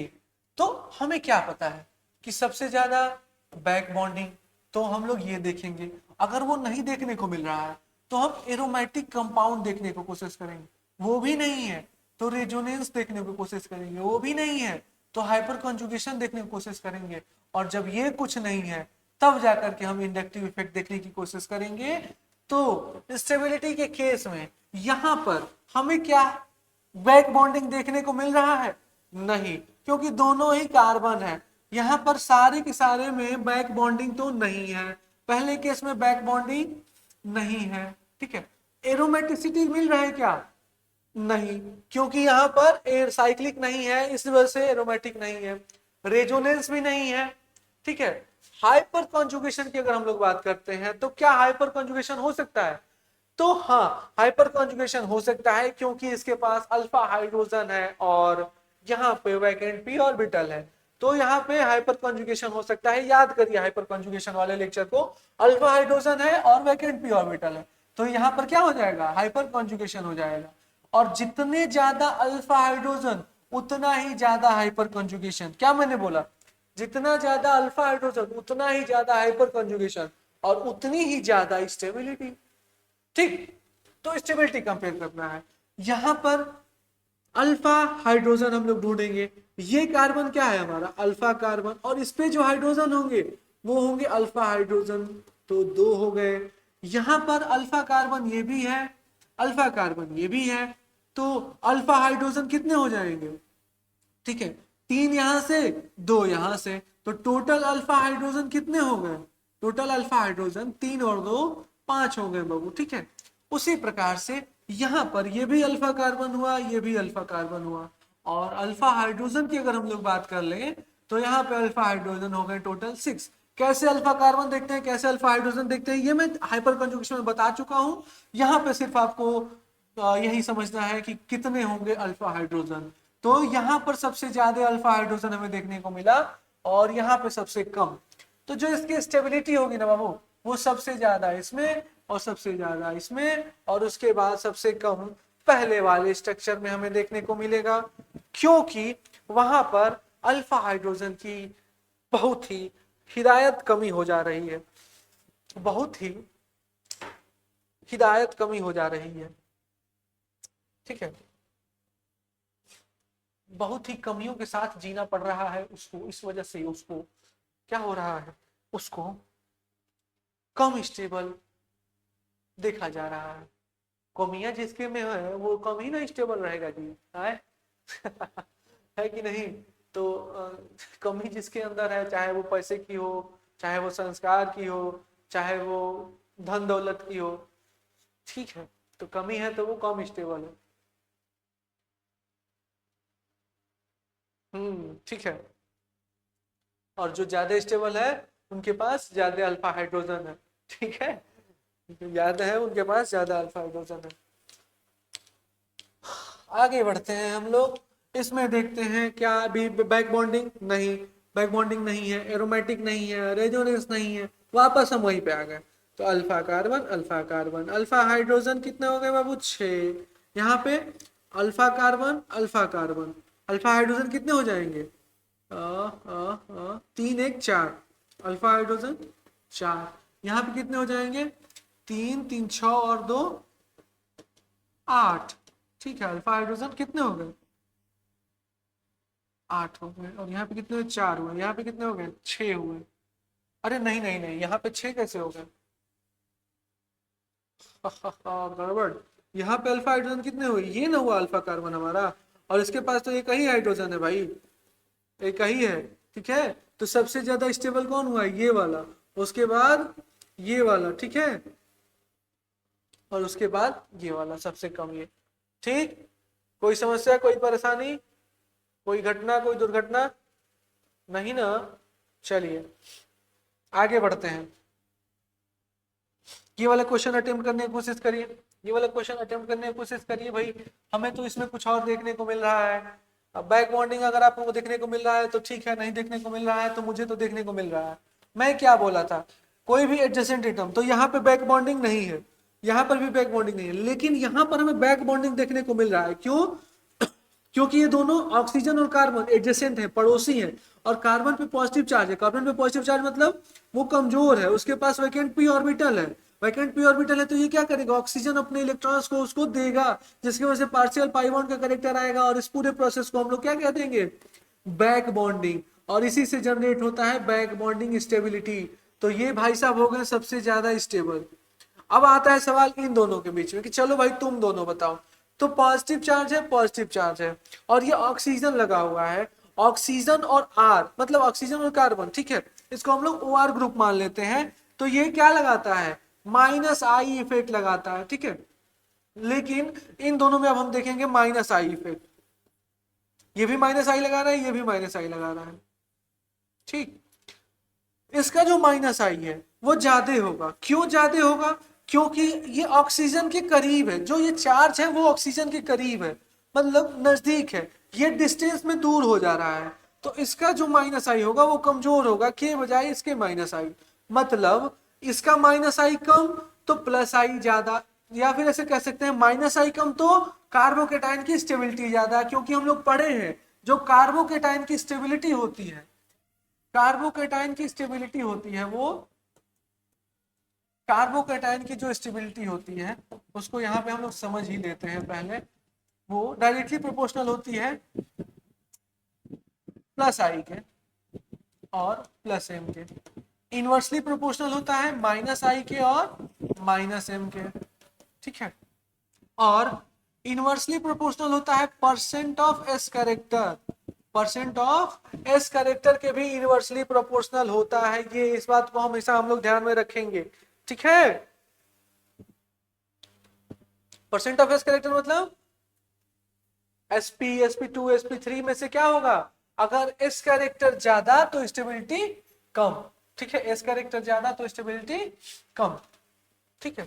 Speaker 1: तो हमें क्या पता है कि सबसे ज्यादा बैक बॉन्डिंग, तो हम लोग ये देखेंगे। अगर वो नहीं देखने को मिल रहा है तो हम एरोमेटिक कंपाउंड देखने को कोशिश करेंगे, वो भी नहीं है तो रेजोनेंस देखने की कोशिश करेंगे, वो भी नहीं है तो हाइपर कंजुगेशन देखने की कोशिश करेंगे, और जब ये कुछ नहीं है तब जाकर के हम इंडक्टिव इफेक्ट देखने की कोशिश करेंगे। तो स्टेबिलिटी के केस में यहां पर हमें क्या बैक बॉन्डिंग देखने को मिल रहा है, नहीं, क्योंकि दोनों ही कार्बन है, यहाँ पर सारे के सारे में बैक बॉन्डिंग तो नहीं है, पहले केस में बैक बॉन्डिंग नहीं है, ठीक है। एरोमेटिसिटी मिल रहा है क्या? नहीं, क्योंकि यहाँ पर एयर साइक्लिक नहीं है, इस वजह से एरोमेटिक नहीं है। रेजोनेंस भी नहीं है, ठीक है। हाइपर कॉन्जुगेशन की अगर हम लोग बात करते हैं तो क्या हाइपर कॉन्जुगेशन हो सकता है? तो हाँ, हाइपर कॉन्जुगेशन हो सकता है, क्योंकि इसके पास अल्फा हाइड्रोजन है और यहाँ पे वैकेंट पी ऑर्बिटल है, तो यहाँ पे हाइपर कॉन्जुगेशन हो सकता है। याद करिए हाइपर कॉन्जुगेशन वाले लेक्चर को, अल्फा हाइड्रोजन है और वैकेंट पी ऑर्बिटल है, तो यहाँ पर क्या हो जाएगा? हाइपर कॉन्जुगेशन हो जाएगा। और जितने ज्यादा अल्फा हाइड्रोजन उतना ही ज्यादा हाइपर कॉन्जुगेशन। क्या मैंने बोला? जितना ज्यादा अल्फा हाइड्रोजन उतना ही ज्यादा हाइपर कॉन्जुगेशन और उतनी ही ज्यादा स्टेबिलिटी, ठीक। तो स्टेबिलिटी कंपेयर करना है। यहां पर अल्फा हाइड्रोजन हम लोग ढूंढेंगे, ये कार्बन क्या है हमारा? अल्फा कार्बन, और इस पे जो हाइड्रोजन होंगे वो होंगे अल्फा हाइड्रोजन, तो दो हो गए। यहां पर अल्फा कार्बन ये भी है, अल्फा कार्बन ये भी है, तो अल्फा हाइड्रोजन कितने हो जाएंगे? ठीक है, तीन यहां से, दो यहां से, तो टोटल अल्फा हाइड्रोजन कितने हो गए? टोटल अल्फा हाइड्रोजन तीन और दो पांच हो गए बाबू, ठीक है। उसी प्रकार से यहां पर ये भी अल्फा कार्बन हुआ, ये भी अल्फा कार्बन हुआ, और अल्फा हाइड्रोजन की अगर हम लोग बात कर लें तो यहाँ पे अल्फा हाइड्रोजन हो गए टोटल 6। कैसे अल्फा कार्बन देखते हैं, कैसे अल्फा हाइड्रोजन देखते हैं, ये मैं हाइपर कंजुगेशन में बता चुका हूं। यहाँ पे सिर्फ आपको यही समझना है कि कितने होंगे अल्फा हाइड्रोजन। तो यहाँ पर सबसे ज्यादा अल्फा हाइड्रोजन हमें देखने को मिला और यहाँ पे सबसे कम। तो जो इसकी स्टेबिलिटी होगी ना बाबू, वो सबसे ज्यादा इसमें और सबसे ज्यादा इसमें, और उसके बाद सबसे कम पहले वाले स्ट्रक्चर में हमें देखने को मिलेगा, क्योंकि वहां पर अल्फा हाइड्रोजन की बहुत ही हिदायत कमी हो जा रही है, बहुत ही हिदायत कमी हो जा रही है, ठीक है। बहुत ही कमियों के साथ जीना पड़ रहा है उसको, इस वजह से उसको क्या हो रहा है, उसको कम स्टेबल देखा जा रहा है। कमियां जिसके में है वो कम ही ना स्टेबल रहेगा जी, है है कि नहीं? तो कमी जिसके अंदर है, चाहे वो पैसे की हो, चाहे वो संस्कार की हो, चाहे वो धन दौलत की हो, ठीक है, तो कमी है तो वो कम स्टेबल है। ठीक है। और जो ज्यादा स्टेबल है उनके पास ज्यादा अल्फा हाइड्रोजन है, ठीक है, ज्यादा है उनके पास ज्यादा अल्फा हाइड्रोजन है। आगे बढ़ते हैं हम लोग, इसमें देखते हैं क्या अभी बैक बॉन्डिंग नहीं, बैक बॉन्डिंग नहीं है, एरोमेटिक नहीं है, रेजोनेंस नहीं है, वापस हम वहीं पे आ गए। तो alpha carbon alpha carbon, alpha hydrogen कितने हो गए बाबू? 6। यहाँ पे alpha carbon alpha carbon, alpha hydrogen कितने हो जाएंगे? तीन एक चार, अल्फा हाइड्रोजन 4। यहाँ पे कितने हो जाएंगे? तीन तीन 6 और 2 8, ठीक है। अल्फा हाइड्रोजन कितने हो गए? 8 हो गए। और यहाँ पे कितने हुए? 4 हुए। यहाँ पे कितने हो गए? 6 हुए। अरे नहीं नहीं नहीं, यहाँ पे 6 कैसे हो गए? गड़बड़। यहाँ पे अल्फा हाइड्रोजन कितने हुए? ये ना हुआ अल्फा कार्बन हमारा, और इसके पास तो एक ही हाइड्रोजन है भाई, एक ही है, ठीक है। तो सबसे ज्यादा स्टेबल कौन हुआ? ये वाला, उसके बाद ये वाला, ठीक है, और उसके बाद ये वाला सबसे कम ये, ठीक। कोई समस्या, कोई परेशानी, कोई घटना, कोई दुर्घटना नहीं ना? चलिए आगे बढ़ते हैं। ये वाला क्वेश्चन अटेम्प्ट करने की कोशिश करिए, ये वाला क्वेश्चन अटेम्प्ट करने की कोशिश करिए भाई। हमें तो इसमें कुछ और देखने को मिल रहा है। अब बैक बॉन्डिंग अगर आपको देखने को मिल रहा है तो ठीक है, नहीं देखने को मिल रहा है तो मुझे तो देखने को मिल रहा है। मैं क्या बोला था, कोई भी एडजेसेंट एटम, तो यहाँ पे बैक बॉन्डिंग नहीं है, यहाँ पर भी बैक बॉन्डिंग नहीं है, लेकिन यहाँ पर हमें बैक बॉन्डिंग देखने को मिल रहा है। क्यों? क्योंकि ये दोनों ऑक्सीजन और कार्बन एडजेसेंट है, पड़ोसी है, और कार्बन पे पॉजिटिव चार्ज है। कार्बन पे पॉजिटिव चार्ज मतलब वो कमजोर है, उसके पास वैकेंट पी ऑर्बिटल है, वैकेंट पी ऑर्बिटल है, तो ये क्या करेगा? ऑक्सीजन अपने इलेक्ट्रॉन्स को उसको देगा, जिसकी वजह से पार्शियल पाई बॉन्ड का करेक्टर आएगा, और इस पूरे प्रोसेस को हम लोग क्या कह देंगे? Back bonding. और इसी से जनरेट होता है बैक बॉन्डिंग स्टेबिलिटी। तो ये भाई साहब हो गए सबसे ज्यादा स्टेबल। अब आता है सवाल इन दोनों के बीच में कि चलो भाई तुम दोनों बताओ। तो पॉजिटिव चार्ज है, पॉजिटिव चार्ज है, और ये ऑक्सीजन लगा हुआ है, ऑक्सीजन और आर मतलब ऑक्सीजन और कार्बन, ठीक है, इसको हम लोग OR ग्रुप मान लेते हैं, तो ये क्या लगाता है, -I इफेक्ट लगाता है, ठीक है। लेकिन इन दोनों में अब हम देखेंगे -I इफेक्ट, ये भी -I लगा रहा है, ये भी -I लगा रहा है, ठीक। इसका जो -I है वो ज्यादा होगा, क्यों ज्यादा होगा, क्योंकि ये ऑक्सीजन के करीब है, जो ये चार्ज है वो ऑक्सीजन के करीब है, मतलब नजदीक है, ये डिस्टेंस में दूर हो जा रहा है, तो इसका जो -I होगा वो कमजोर होगा के बजाय इसके -I, मतलब इसका -I कम तो +I ज्यादा, या फिर ऐसे कह सकते हैं -I कम तो कार्बोकेटाइन की स्टेबिलिटी ज्यादा, क्योंकि हम लोग पढ़े हैं जो कार्बोकेटाइन की स्टेबिलिटी होती है, कार्बोकेटाइन की स्टेबिलिटी होती है वो, कार्बोकेटाइन की जो स्टेबिलिटी होती है उसको यहाँ पे हम लोग समझ ही लेते हैं पहले, वो डायरेक्टली प्रोपोर्शनल होती है +I के और +M के, इनवर्सली प्रोपोर्शनल होता है -I के और -M के, ठीक है, और इनवर्सली प्रोपोर्शनल होता है percent of S character, percent of S character के भी इनवर्सली प्रोपोर्शनल होता है, ये इस बात को हमेशा हम लोग ध्यान में रखेंगे, ठीक है। परसेंट ऑफ S कैरेक्टर मतलब sp sp2 sp3 में से क्या होगा, अगर S कैरेक्टर ज्यादा तो स्टेबिलिटी कम, ठीक है, S कैरेक्टर ज्यादा तो स्टेबिलिटी कम, ठीक है।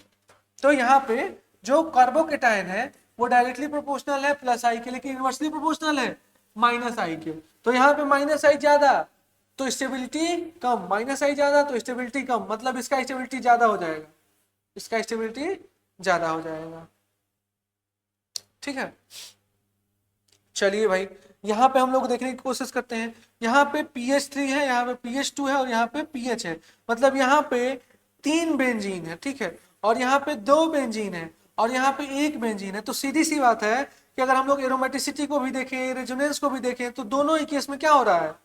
Speaker 1: तो यहाँ पे जो कार्बोकेटाइन है वो डायरेक्टली प्रोपोर्शनल है +I के, लेकिन इनवर्सली प्रोपोर्शनल है -I के, तो यहाँ पे -I ज्यादा तो स्टेबिलिटी कम, -I ज्यादा तो स्टेबिलिटी कम, मतलब इसका स्टेबिलिटी ज्यादा हो जाएगा, इसका स्टेबिलिटी ज्यादा हो जाएगा, ठीक है। चलिए भाई, यहाँ पे हम लोग देखने की कोशिश करते हैं, यहाँ पे PH3 है, यहाँ पे PH2 है और यहाँ पे PH है, मतलब यहाँ पे 3 बेंजीन है, ठीक है, और यहाँ पे 2 बेंजीन है और यहाँ पे 1 बेंजीन है, तो सीधी सी बात है कि अगर हम लोग एरोमेटिसिटी को भी देखें, रेजोनेंस को भी देखें, तो दोनों ही केस में क्या हो रहा है,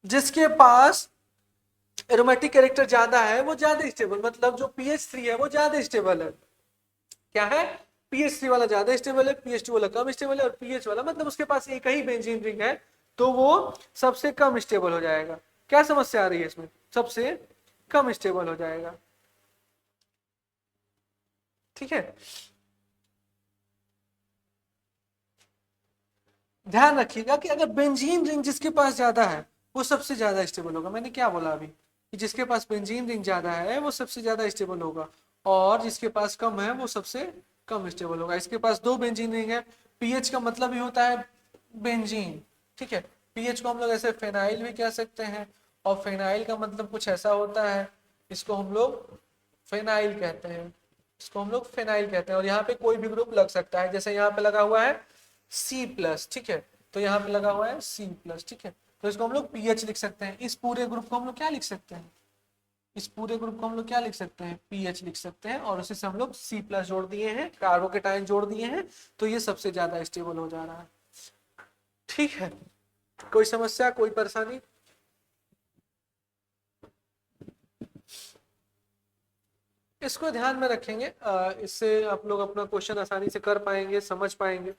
Speaker 1: जिसके पास एरोमेटिक कैरेक्टर ज्यादा है वो ज्यादा स्टेबल, मतलब जो PH3 है वो ज्यादा स्टेबल है, क्या है, PH3 वाला ज्यादा स्टेबल है, PH2 वाला कम स्टेबल है, और PH वाला मतलब उसके पास एक ही बेंजीन रिंग है तो वो सबसे कम स्टेबल हो जाएगा। क्या समस्या आ रही है इसमें, सबसे कम स्टेबल हो जाएगा, ठीक है। ध्यान रखिएगा कि अगर बेंजीन रिंग जिसके पास ज्यादा है वो सबसे ज्यादा स्टेबल होगा, मैंने क्या बोला अभी कि जिसके पास बेंजीन रिंग ज्यादा है वो सबसे ज्यादा स्टेबल होगा, और जिसके पास कम है वो सबसे कम स्टेबल होगा। इसके पास 2 बेंजीन रिंग है, पीएच का मतलब ही होता है बेंजीन, ठीक है, पीएच को हम लोग ऐसे फेनाइल भी कह सकते हैं, और फेनाइल का मतलब कुछ ऐसा होता है, इसको हम लोग फेनाइल कहते हैं, इसको हम लोग फेनाइल कहते हैं, और यहाँ पे कोई भी ग्रुप लग सकता है, जैसे यहाँ पे लगा हुआ है C+, ठीक है, तो यहाँ पे लगा हुआ है C+, ठीक है, तो इसको हम लोग पीएच लिख सकते हैं, इस पूरे ग्रुप को हम लोग क्या लिख सकते हैं, इस पूरे ग्रुप को हम लोग क्या लिख सकते हैं, पीएच लिख सकते हैं, और उसी से हम लोग C+ जोड़ दिए हैं, कार्बोकेटाइन जोड़ दिए हैं, तो ये सबसे ज्यादा स्टेबल हो जा रहा है, ठीक है। कोई समस्या, कोई परेशानी, इसको ध्यान में रखेंगे, इससे आप लोग अपना क्वेश्चन आसानी से कर पाएंगे, समझ पाएंगे।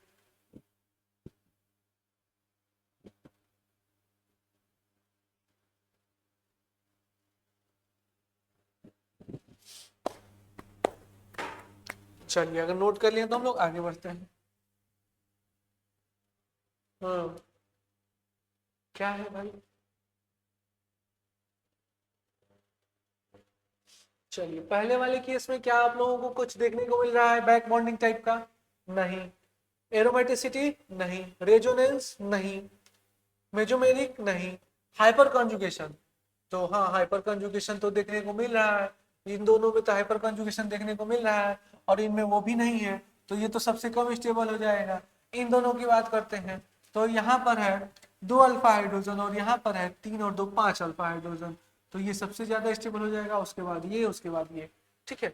Speaker 1: चलिए, अगर नोट कर लिया तो हम लोग आगे बढ़ते हैं। हाँ, क्या है भाई, चलिए पहले वाले केस में क्या आप लोगों को कुछ देखने को मिल रहा है बैक बॉन्डिंग टाइप का, नहीं, एरोमेटिसिटी नहीं, रेजोनेंस नहीं, मेजोमेरिक नहीं, हाइपर कंजुगेशन, तो हाँ हाइपर कंजुगेशन तो देखने को मिल रहा है, इन दोनों में तो हाइपर कंजुगेशन देखने को मिल रहा है, और इनमें वो भी नहीं है, तो ये तो सबसे कम स्टेबल हो जाएगा। इन दोनों की बात करते हैं, तो यहाँ पर है 2 अल्फा हाइड्रोजन और यहाँ पर है 3 और 2 5 अल्फा हाइड्रोजन, तो ये सबसे ज्यादा स्टेबल हो जाएगा, उसके बाद ये, उसके बाद ये, ठीक है,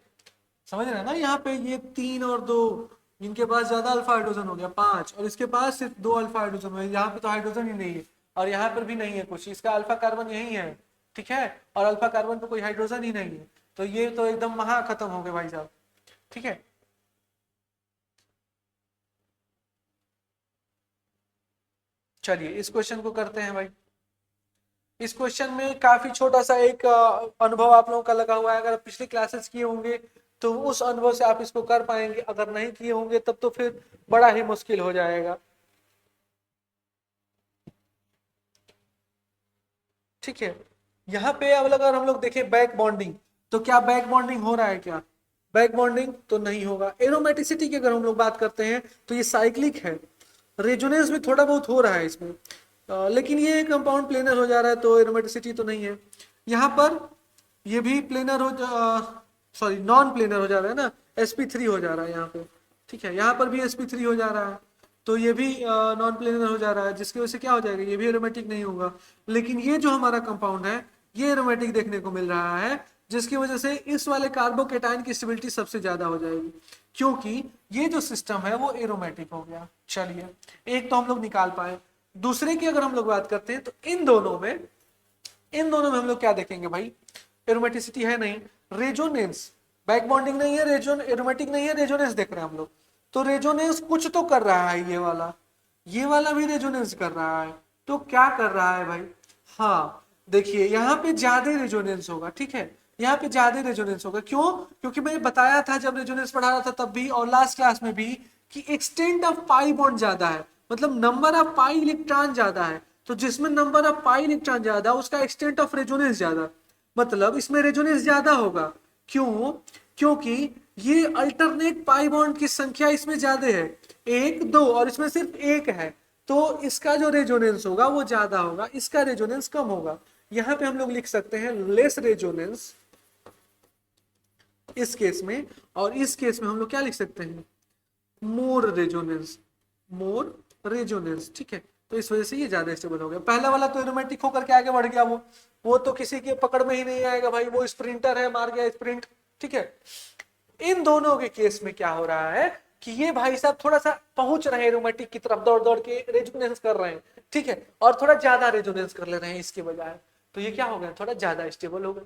Speaker 1: समझ रहे हैं ना। यहाँ पे ये 3 और 2, इनके पास ज्यादा अल्फा हाइड्रोजन हो गया 5, और इसके पास सिर्फ 2 अल्फा हाइड्रोजन हो गया, यहाँ पे तो हाइड्रोजन ही नहीं है, और यहाँ पर भी नहीं है कुछ, इसका अल्फा कार्बन यही है, ठीक है, और अल्फा कार्बन पे कोई हाइड्रोजन ही नहीं है, तो ये तो एकदम महा खत्म हो गए भाई साहब, ठीक है। चलिए इस क्वेश्चन को करते हैं भाई। इस क्वेश्चन में काफी छोटा सा एक अनुभव आप लोगों का लगा हुआ है। अगर पिछली क्लासेस किए होंगे तो उस अनुभव से आप इसको कर पाएंगे, अगर नहीं किए होंगे तब तो फिर बड़ा ही मुश्किल हो जाएगा। ठीक है, यहाँ पे अब अगर हम लोग देखें बैक बॉन्डिंग, तो क्या बैक बॉन्डिंग हो रहा है? क्या बैक बॉन्डिंग तो नहीं होगा। एरोमेटिसिटी की अगर हम लोग बात करते हैं तो ये साइक्लिक है। रेजोनेंस भी थोड़ा बहुत हो रहा है इसमें, लेकिन ये कंपाउंड प्लेनर हो जा रहा है तो एरोमेटिसिटी तो नहीं है। यहाँ पर ये भी प्लेनर हो सॉरी नॉन प्लेनर हो जा रहा है ना, sp3 हो जा रहा है यहाँ पे। ठीक है, यहाँ पर भी sp3 हो जा रहा है, तो ये भी नॉन प्लेनर हो जा रहा है, जिसकी वजह से क्या हो जाएगा, ये भी एरोमेटिक नहीं होगा। लेकिन ये जो हमारा कंपाउंड है ये एरोमेटिक देखने को मिल रहा है, जिसकी वजह से इस वाले कार्बोकेटाइन की स्टेबिलिटी सबसे ज्यादा हो जाएगी, क्योंकि ये जो सिस्टम है वो एरोमेटिक हो गया। चलिए एक तो हम लोग निकाल पाए। दूसरे की अगर हम लोग बात करते हैं तो इन दोनों में हम लोग क्या देखेंगे भाई, एरोमेटिसिटी है नहीं, रेजोनेंस, बैक बॉन्डिंग नहीं है, रेजोन एरोमेटिक नहीं है, रेजोनेंस देख रहे हैं हम लोग। तो रेजोनेंस कुछ तो कर रहा है, ये वाला भी रेजोनेंस कर रहा है। तो क्या कर रहा है भाई, हाँ देखिए यहाँ पे ज्यादा रेजोनेंस होगा। ठीक है, यहाँ पे ज्यादा रेजोनेंस होगा। क्यों? क्योंकि मैं बताया था जब रेजोनेंस पढ़ा रहा था तब भी और लास्ट क्लास में भी कि एक्सटेंट ऑफ पाई बॉन्ड ज्यादा है, मतलब नंबर ऑफ पाई इलेक्ट्रॉन ज्यादा है। तो जिसमें नंबर ऑफ पाई इलेक्ट्रॉन ज्यादा उसका एक्सटेंट ऑफ रेजोनेंस ज्यादा, मतलब इसमें रेजोनेंस ज्यादा होगा। क्यों? क्योंकि ये अल्टरनेट पाई बॉन्ड की संख्या इसमें ज्यादा है, 1 2, और इसमें सिर्फ 1 है, तो इसका जो रेजोनेंस होगा वो ज्यादा होगा, इसका रेजोनेंस कम होगा। यहां पे हम लोग लिख सकते हैं लेस रेजोनेंस इस केस में, और इस केस में हम लोग क्या लिख सकते हैं, मोर रेजोनेंस। ठीक है, तो इस वजह से ये ज्यादा स्टेबल हो गया। पहला वाला तो एरोमेटिक होकर के आगे बढ़ गया, वो तो किसी के पकड़ में ही नहीं आएगा भाई, वो स्प्रिंटर है, मार गया स्प्रिंट। ठीक है, इन दोनों के केस में क्या हो रहा है कि ये भाई साहब थोड़ा सा पहुंच रहे हैं एरोमेटिक की तरफ, दौड़ दौड़ के रेजोनेंस कर रहे हैं। ठीक है, और थोड़ा ज्यादा रेजोनेंस कर ले रहे हैं इसके बजाय, तो ये क्या हो गया, थोड़ा ज्यादा स्टेबल हो गया।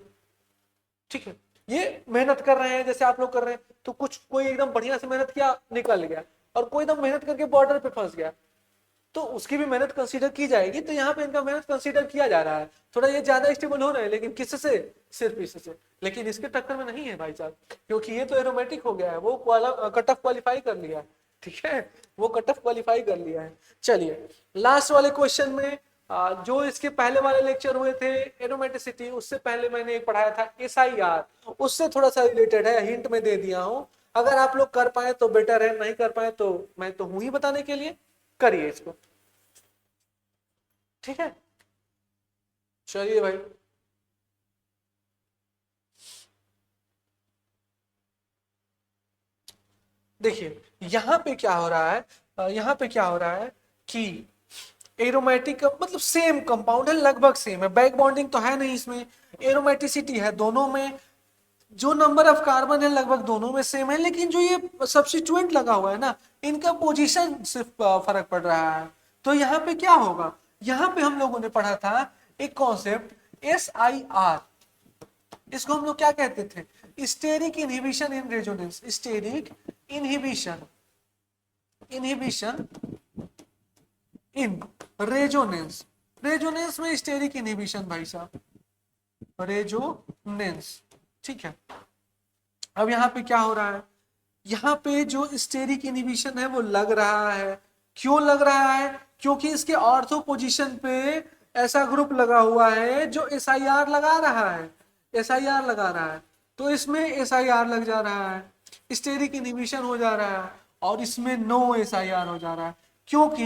Speaker 1: ठीक है, ये मेहनत कर रहे हैं जैसे आप लोग कर रहे हैं, तो कुछ कोई एकदम बढ़िया से मेहनत किया निकल गया, और कोई एकदम मेहनत करके बॉर्डर पे फंस गया, तो उसकी भी मेहनत कंसीडर की जाएगी। तो यहाँ पे इनका मेहनत कंसीडर किया जा रहा है, थोड़ा ये ज्यादा स्टेबल हो रहे हैं, लेकिन किससे, सिर्फ इससे। लेकिन इसके टक्कर में नहीं है भाई साहब, क्योंकि ये तो एरोमेटिक हो गया है, वो कट ऑफ क्वालिफाई कर लिया है। ठीक है, वो कट ऑफ क्वालिफाई कर लिया है। चलिए लास्ट वाले क्वेश्चन में, जो इसके पहले वाले लेक्चर हुए थे एरोमेटिसिटी, उससे पहले मैंने एक पढ़ाया था SIR, उससे थोड़ा सा रिलेटेड है, हिंट में दे दिया हूं। अगर आप लोग कर पाए तो बेटर है, नहीं कर पाए तो मैं तो हूं ही बताने के लिए, करिए इसको। ठीक है, चलिए भाई। देखिए यहाँ पे क्या हो रहा है, यहाँ पे क्या हो रहा है कि एरोमेटिक मतलब सेम कंपाउंड है, लगभग सेम है, बैक बॉन्डिंग तो है नहीं इसमें, एरोमेटिसिटी है दोनों में, जो नंबर ऑफ कार्बन है लगभग दोनों में सेम है, लेकिन जो ये सब्स्टिट्यूएंट लगा हुआ है ना, इनका पोजीशन सिर्फ फर्क पड़ रहा है। तो यहाँ पे क्या होगा, यहाँ पे हम लोगों ने पढ़ा था एक कॉन्सेप्ट SIR, इसको हम लोग क्या कहते थे, steric inhibition in resonance, steric inhibition in resonance. Resonance में स्टेरिक इनहिबिशन भाई साहब, रेजोनेंस। ठीक है, अब यहाँ पे क्या हो रहा है, यहाँ पे जो स्टेरिक इनहिबिशन है वो लग रहा है। क्यों लग रहा है? क्योंकि इसके ऑर्थो पोजीशन पे ऐसा ग्रुप लगा हुआ है जो SIR लगा रहा है, SIR लगा रहा है, तो इसमें SIR लग जा रहा है, स्टेरिक इनहिबिशन हो जा रहा है, और इसमें नो SIR हो जा रहा है, क्योंकि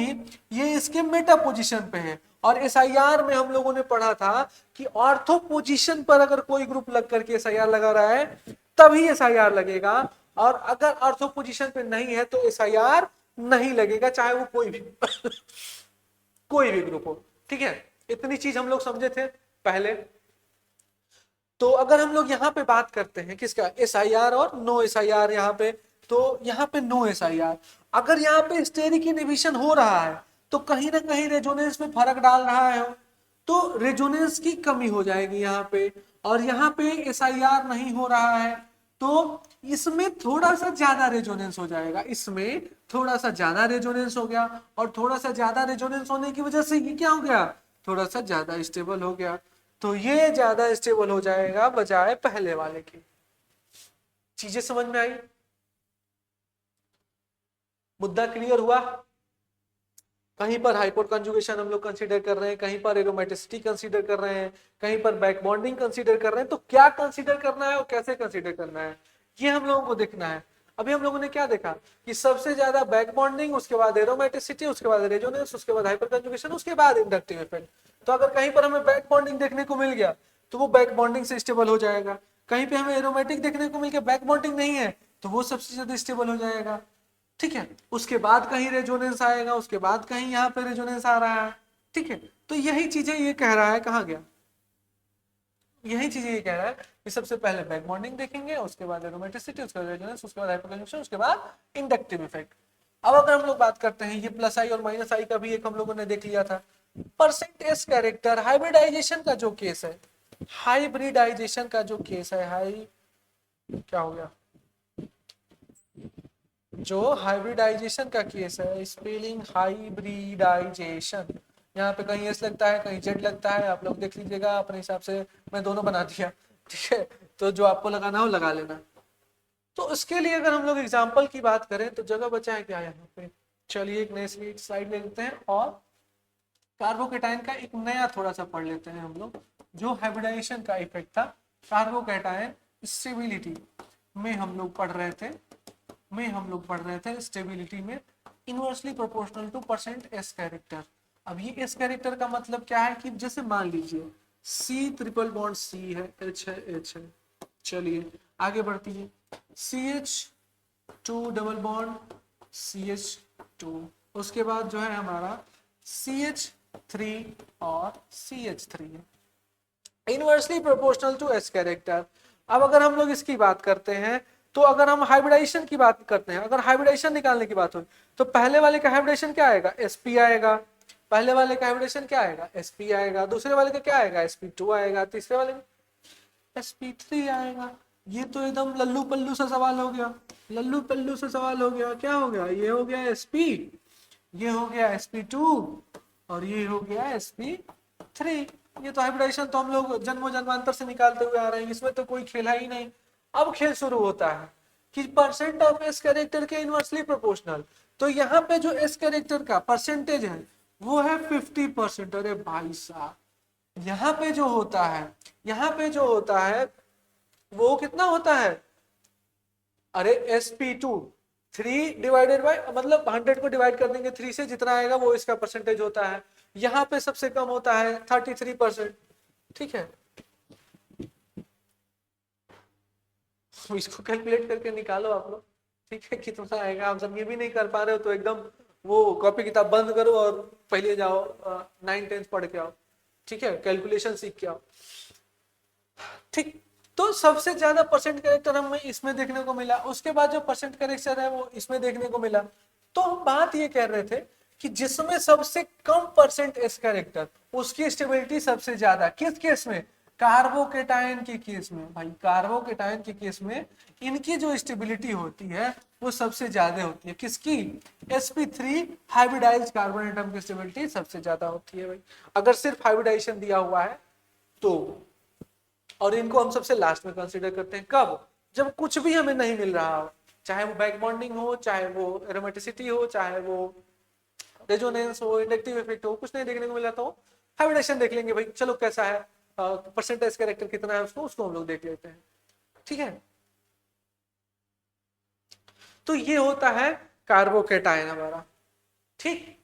Speaker 1: ये इसके मेटा पोजीशन पे है। और SIR में हम लोगों ने पढ़ा था कि ऑर्थो पोजीशन पर अगर कोई ग्रुप लग करके SIR लगा रहा है तभी SIR लगेगा, और अगर ऑर्थो पोजीशन पे नहीं है तो SIR नहीं लगेगा, चाहे वो कोई भी कोई भी ग्रुप हो। ठीक है, इतनी चीज हम लोग समझे थे पहले। तो अगर हम लोग यहाँ पे बात करते हैं किसका, SIR और नो SIR, यहाँ पे तो यहाँ पे नो SIR, अगर यहाँ पे स्टेरिक इनहिबिशन हो रहा है तो कहीं ना कहीं रेजोनेंस में फर्क डाल रहा है, तो रेजोनेंस की कमी हो जाएगी यहाँ पे, और यहाँ पे SIR नहीं हो रहा है तो इसमें थोड़ा सा ज्यादा रेजोनेंस हो जाएगा, इसमें थोड़ा सा ज्यादा रेजोनेंस हो गया, और थोड़ा सा ज्यादा रेजोनेंस होने की वजह से ये क्या हो गया, थोड़ा सा ज्यादा स्टेबल हो गया। तो ये ज्यादा स्टेबल हो जाएगा बजाय पहले वाले की। चीजें समझ में आई? मुद्दा क्लियर हुआ? कहीं पर हाइपोर कंजुगेशन हम लोग कंसीडर कर रहे हैं, कहीं पर एरोमेटिसिटी कंसीडर कर रहे हैं, कहीं पर बैक बॉन्डिंग कंसीडर कर रहे हैं। तो क्या कंसीडर करना है और कैसे कंसीडर करना है, ये हम लोगों को देखना है। अभी हम लोगों ने क्या देखा कि सबसे ज्यादा बैक बॉन्डिंग, उसके बाद एरोमेटिसिटी, उसके बाद रेजोनेंस, उसके बाद हाइपर कंजुगेशन, उसके बाद इंडक्टिव इफेक्ट। तो अगर कहीं पर हमें बैक बॉन्डिंग देखने को मिल गया तो वो बैक बॉन्डिंग से स्टेबल हो जाएगा। कहीं पे हमें एरोमेटिक देखने को मिल गया, बैक बॉन्डिंग नहीं है, तो वो सबसे ज्यादा स्टेबल हो जाएगा। ठीक है, उसके बाद कहीं रेजोनेंस आएगा, उसके बाद कहीं यहाँ पे रेजोनेंस आ रहा है। ठीक है, तो यही चीजें ये कह रहा है, कहाँ गया, यही चीजें ये कह रहा है कि सबसे पहले बैक बॉन्डिंग देखेंगे, उसके बाद एरोमेटिसिटी, उसके बाद रेजोनेंस, उसके बाद हाइपरकंजक्शन, उसके बाद इंडक्टिव इफेक्ट। अब अगर हम लोग बात करते हैं, ये प्लस आई और माइनस आई का भी एक हम लोगों ने देख लिया था। परसेंट एस कैरेक्टर हाइब्रिडाइजेशन का जो केस है, हाइब्रिडाइजेशन का जो केस है, हाई क्या हो गया, जो हाइब्रिडाइजेशन का केस है, स्पेलिंग हाइब्रिडाइजेशन, यहाँ पे कहीं एस लगता है, कहीं जेड लगता है, आप लोग देख लीजिएगा अपने हिसाब से, मैं दोनों बना दिया। ठीक है, तो जो आपको लगाना हो लगा लेना। तो इसके लिए अगर हम लोग एग्जाम्पल की बात करें तो जगह बचा है क्या यहाँ पे, चलिए एक नई स्लाइड ले लेते हैं और कार्बोकेटाइन का एक नया थोड़ा सा पढ़ लेते हैं हम लोग। जो हाइब्रिडाइजेशन का इफेक्ट था कार्बोकेटाइन स्टेबिलिटी में हम लोग पढ़ रहे थे, स्टेबिलिटी में inversely proportional two percent S character. अब ये एस कैरेक्टर का मतलब क्या है कि जैसे मान लीजिए सी ट्रिपल बॉन्ड सी है, एच है, एच है, चलिए आगे बढ़ती है, C H two double bond C H two, उसके बाद जो है हमारा सी एच थ्री और सी एच थ्री है, inversely proportional to S character. अब अगर हम लोग इसकी बात करते हैं, तो अगर हम हाइब्रिडाइजेशन की बात करते हैं, अगर हाइब्रिडाइजेशन निकालने की बात हो, तो पहले वाले का हाइब्रिडाइजेशन क्या आएगा, sp आएगा, पहले वाले का हाइब्रिडाइजेशन क्या आएगा, sp आएगा, दूसरे वाले का क्या आएगा, sp2 आएगा, तीसरे वाले में sp3 आएगा। ये तो एकदम लल्लू पल्लू सा सवाल हो गया, लल्लू पल्लू सा सवाल हो गया। क्या हो गया, ये हो गया sp, ये हो गया sp2 और ये हो गया sp3। ये तो हाइब्रिडाइजेशन तो हम लोग जन्मों जन्मांतर से निकालते हुए आ रहे हैं, इसमें तो कोई खेल है ही नहीं। अब खेल शुरू होता है कि परसेंट ऑफ एस कैरेक्टर के इनवर्सली प्रोपोर्शनल। तो यहाँ पे जो एस कैरेक्टर का परसेंटेज है वो है 50%। अरे भाई साहब, यहाँ पे जो होता है, यहाँ पे जो होता है वो कितना होता है, अरे sp2 3 डिवाइडेड बाय, मतलब 100 को डिवाइड कर देंगे 3 से, जितना आएगा वो इसका परसेंटेज होता है। यहाँ पे सबसे कम होता है 33%। ठीक है, तो इसको कैलकुलेट करके निकालो आप लोग। ठीक है, कितना आएगा, आप सब ये भी नहीं कर पा रहे हो तो एकदम वो कॉपी किताब बंद करो और पहले जाओ 9-10 पढ़ के आओ। ठीक है, कैलकुलेशन सीख के आओ। ठीक, तो सबसे ज्यादा परसेंट कैरेक्टर हमें इसमें देखने को मिला, उसके बाद जो परसेंट कैरेक्टर है वो इसमें देखने को मिला। तो हम बात ये कह रहे थे कि जिसमें सबसे कम परसेंट एस कैरेक्टर, उसकी स्टेबिलिटी सबसे ज्यादा। किस केस में, कार्बोकेटाइन के केस में। भाई कार्बोकेटाइन के केस में इनकी जो स्टेबिलिटी होती है वो सबसे ज्यादा होती है। किसकी, sp3 हाइब्रिडाइज्ड कार्बन एटम की स्टेबिलिटी सबसे ज्यादा होती है भाई, अगर सिर्फ हाइब्रिडाइजेशन दिया हुआ है तो। और इनको हम सबसे लास्ट में कंसीडर करते हैं, कब, जब कुछ भी हमें नहीं मिल रहा हो, चाहे वो बैक बॉन्डिंग हो, चाहे वो एरोमेटिसिटी हो, चाहे वो रेजोनेंस हो, इंडक्टिव इफेक्ट हो, कुछ नहीं देखने को मिला तो हाइब्रिडेशन देख लेंगे भाई, चलो कैसा है, परसेंटेज कैरेक्टर कितना है उसको हम लोग देख लेते हैं। ठीक है, तो ये होता है कार्बोकेटाइन हमारा। ठीक,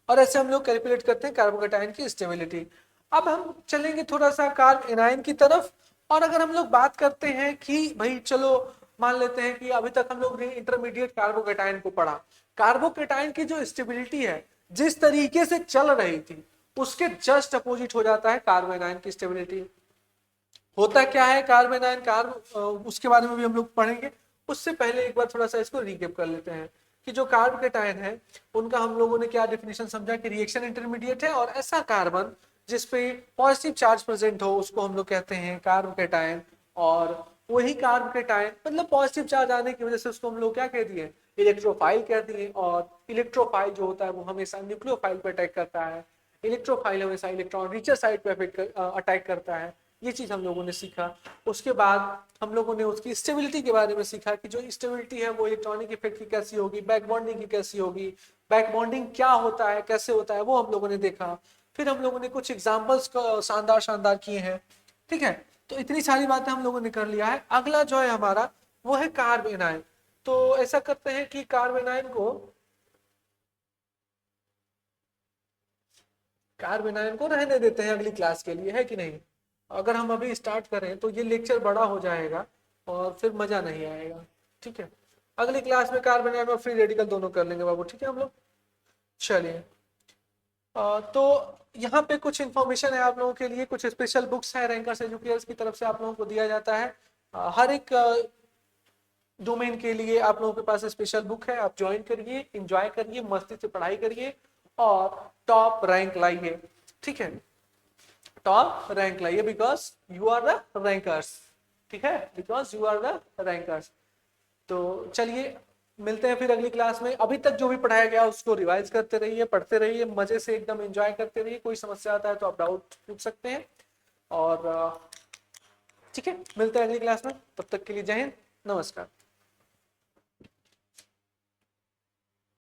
Speaker 1: और ऐसे हम लोग कैलकुलेट करते हैं कार्बोकेटाइन की स्टेबिलिटी। अब हम चलेंगे थोड़ा सा कार्ब एनाइन की तरफ, और अगर हम लोग बात करते हैं कि भाई चलो मान लेते हैं कि अभी तक हम लोग ने इंटरमीडिएट कार्बोकेटाइन को पढ़ा, कार्बोकेटाइन की जो स्टेबिलिटी है जिस तरीके से चल रही थी उसके जस्ट अपोजिट हो जाता है कार्बोनाइन की स्टेबिलिटी। होता क्या है कार्बोनाइन, उसके बारे में भी हम लोग पढ़ेंगे। उससे पहले एक बार थोड़ा सा इसको रिकेप कर लेते हैं कि जो कार्बोकेटाइन है उनका हम लोगों ने क्या डेफिनेशन समझा कि रिएक्शन इंटरमीडिएट है, और ऐसा कार्बन जिसपे पॉजिटिव चार्ज प्रेजेंट हो उसको हम लोग कहते हैं कार्बोकेटाइन, और वही कार्ब के टाइम मतलब पॉजिटिव चार्ज आने की वजह से उसको हम लोग क्या कह दिए, इलेक्ट्रोफाइल कह दिए। और इलेक्ट्रोफाइल जो होता है वो हमेशा न्यूक्लियोफाइल पे अटैक करता है, इलेक्ट्रोफाइल हमेशा इलेक्ट्रॉन रिचर साइड पे अटैक करता है। ये चीज हम लोगों ने सीखा। उसके बाद हम लोगों ने उसकी स्टेबिलिटी के बारे में सीखा कि जो स्टेबिलिटी है वो इलेक्ट्रॉनिक इफेक्ट की कैसी होगी, बैक बॉन्डिंग की कैसी होगी, बैक बॉन्डिंग क्या होता है, कैसे होता है, वो हम लोगों ने देखा। फिर हम लोगों ने कुछ एग्जाम्पल्स शानदार शानदार किए हैं। ठीक है, तो इतनी सारी बातें हम लोगों ने कर लिया है। अगला जो है हमारा वो है कार्ब एनायन। तो ऐसा करते हैं कि कार्ब एनायन को रहने देते हैं अगली क्लास के लिए, है कि नहीं। अगर हम अभी स्टार्ट करें तो ये लेक्चर बड़ा हो जाएगा और फिर मजा नहीं आएगा। ठीक है, अगली क्लास में कार्ब एनायन और फ्री रेडिकल दोनों कर लेंगे बाबू, ठीक है हम लोग। चलिए, तो यहाँ पे कुछ इन्फॉर्मेशन है आप लोगों के लिए, कुछ स्पेशल बुक्स हैं रैंकर्स एजुकेटर्स की तरफ से आप लोगों को दिया जाता है। हर एक डोमेन के लिए आप लोगों के पास स्पेशल बुक है, आप ज्वाइन करिए, एंजॉय करिए, मस्ती से पढ़ाई करिए और टॉप रैंक लाइए। ठीक है, टॉप रैंक लाइए because you are the rankers. ठीक है, because you are the rankers. तो चलिए, मिलते हैं फिर अगली क्लास में। अभी तक जो भी पढ़ाया गया उसको रिवाइज करते रहिए, पढ़ते रहिए, मजे से एकदम एंजॉय करते रहिए। कोई समस्या आता है तो आप डाउट पूछ सकते हैं। और ठीक है, मिलते हैं अगली क्लास में, तब तक के लिए जय हिंद, नमस्कार।